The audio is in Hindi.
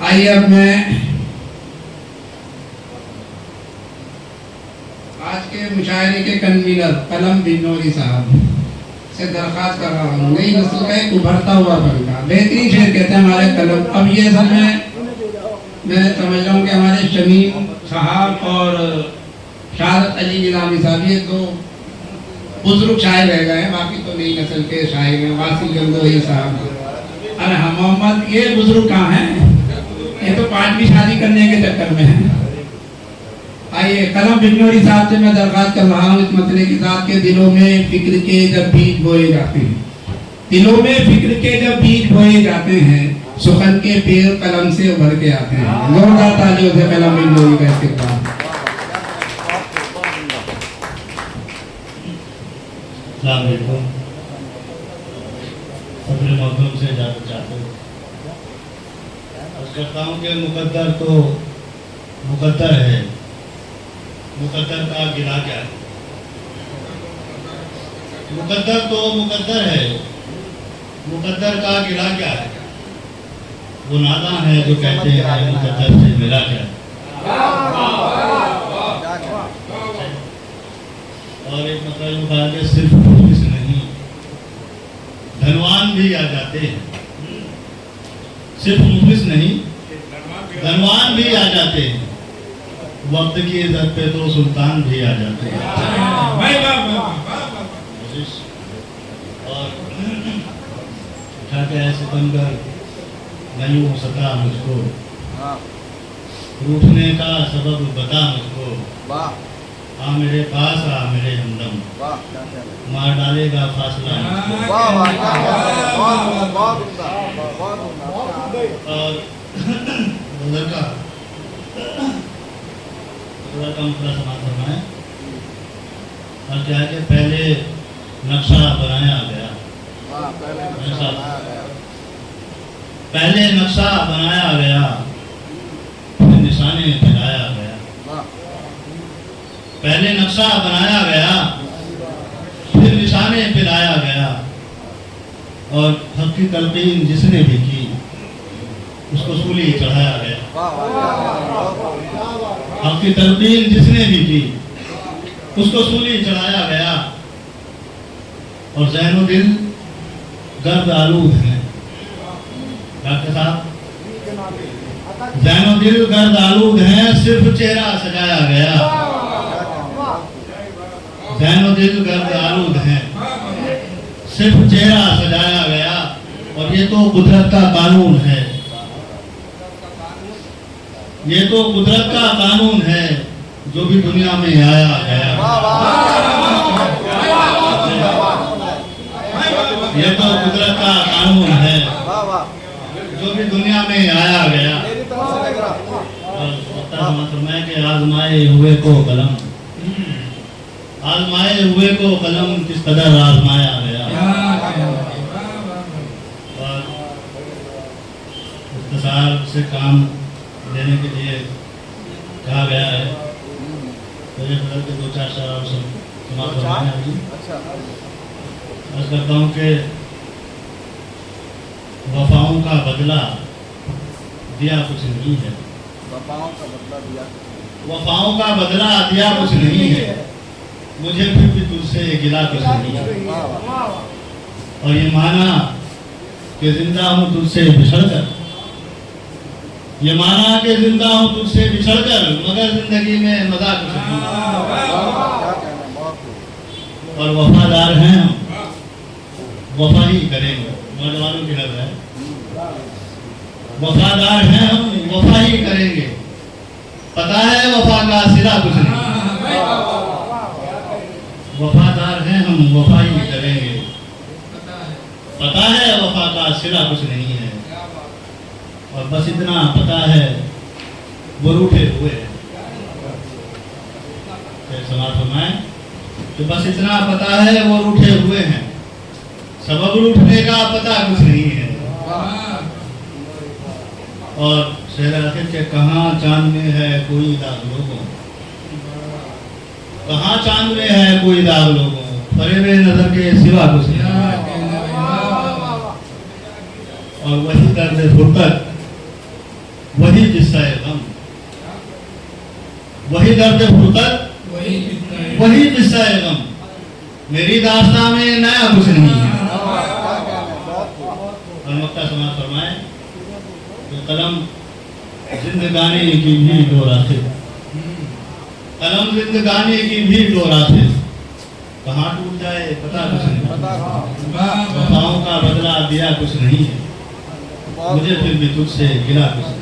आइए अब मैं आज के मुशायरे के कन्वीनर कलम बिनोरी साहब से दरख्वास्त कर रहा हूँ। नई नस्ल का एक उभरता हुआ बनका बेहतरीन शेर कहते हैं हमारे कलम। अब ये असल में मैं समझ रहा हूँ कि हमारे शमीम साहब और शहादत अली गिलानी साहब ये तो बुजुर्ग शायर रह गए हैं, बाकी तो नई नस्ल के शायर हैं। वासिल गंगोही साहब, अरे हम मोहम्मद ये बुजुर्ग कहाँ हैं? ये तो 5वीं शादी करने के चक्कर में है। आइए कलम बिनोरी साहब से मैं दरख्वास्त कर रहा हूँ इस मसले के साथ के दिलों में फिक्र के जब बीज बोए जाते हैं, दिलों में फिक्र के जब बीज बोए जाते हैं, सुखन के पेड़ कलम से उभर के आते हैं। जोरदार तालियों से कलम बिनोरी का इस्तेमाल। अपने मौसम से जाना चाहते हो करता हूँ कि मुकद्दर तो मुकद्दर है, मुकद्दर का गिला क्या है? मुकद्दर तो मुकद्दर है, मुकद्दर का गिला क्या है? वो नादा है जो कहते हैं मुकद्दर से मिला क्या है? और एक मतलब कहा कि सिर्फ पुलिस नहीं धनवान भी आ जाते हैं, सिर्फ मुफलिस नहीं धनवान भी आ जाते हैं, वक्त की इज्जत पे तो सुल्तान भी आ जाते हैं। और उठाते ऐसे बनकर नहीं हो सका मुझको, रूठने का सबब बता मुझको, आ मेरे पास आ मेरे हमदम, मार डालेगा फासला मुझको। और उधर का मसला समाप्त करना है। और क्या है कि पहले नक्शा बनाया गया, पहले नक्शा बनाया गया, फिर निशाने मिलाया गया। पहले नक्शा बनाया गया, फिर निशाने पिलाया गया। और हक की तलकीन जिसने भी की उसको सूली चढ़ाया गया। हक की तलकीन जिसने भी की उसको सूली चढ़ाया गया। और ज़हनो दिल गर्द आलूद है डॉक्टर साहब, ज़हनो दिल गर्द आलूद है, सिर्फ चेहरा सजाया गया। ज़हनो दिल गर्द आलूद है, सिर्फ चेहरा सजाया गया। और ये तो कुदरत का कानून है, ये तो कुदरत का कानून है जो भी दुनिया में आया गया। ये तो कुदरत का कानून है जो भी दुनिया में आया गया। मैं के आजमाए हुए को कलम, आजमाए हुए को कलम किस कदर आजमाया गया। और इख्तिसार से काम देने के लिए कहा गया है, तो ये बदल के 2-4 शराब समाप्त करवाने हैं। अर्ज करता हूँ कि वफाओं का बदला दिया कुछ नहीं है, वफाओं का बदला दिया, वफाओं का बदला दिया कुछ नहीं है, मुझे फिर भी तुझसे गिला कुछ नहीं है। और ये माना कि जिंदा हूँ तुझसे बिछड़कर, ये माना कि जिंदा हूँ तुझसे बिछड़कर, मगर जिंदगी में मजा कुछ नहीं। और वफादार हैं हम, वफा ही करेंगे। नौजवानों की लग है, वफादार हैं हम, वफा ही करेंगे। पता है वफा का सिरा कुछ नहीं, वफादार हैं हम, वफा ही करेंगे। पता है वफा का सिरा कुछ नहीं है। और बस इतना पता है वो रूठे हुए हैं। समाप्त फरमाएं तो बस इतना पता है वो रूठे हुए हैं, सबब रूठने का पता कुछ नहीं है। और शेर आखिर के कहाँ चांद में है कोई दाग लोगों, कहाँ चांद में है कोई दाग लोगों, फरेबे नजर के सिवा कुछ नहीं। और वही दर्द फुर्कत, वही किस्सा है गम, वही दर्द फुरकत, वही किस्सा है गम। मेरी दास्तां में नया कुछ नहीं है। और मक्का समाज फरमाए कि कलम जिंदगानी की भी डोर आखिर, कलम जिंदगानी की भी डोर आखिर, कहाँ टूट जाए पता कुछ नहीं। वफाओं का बदला दिया कुछ नहीं है, मुझे फिर भी तुझसे गिला कुछ नहीं।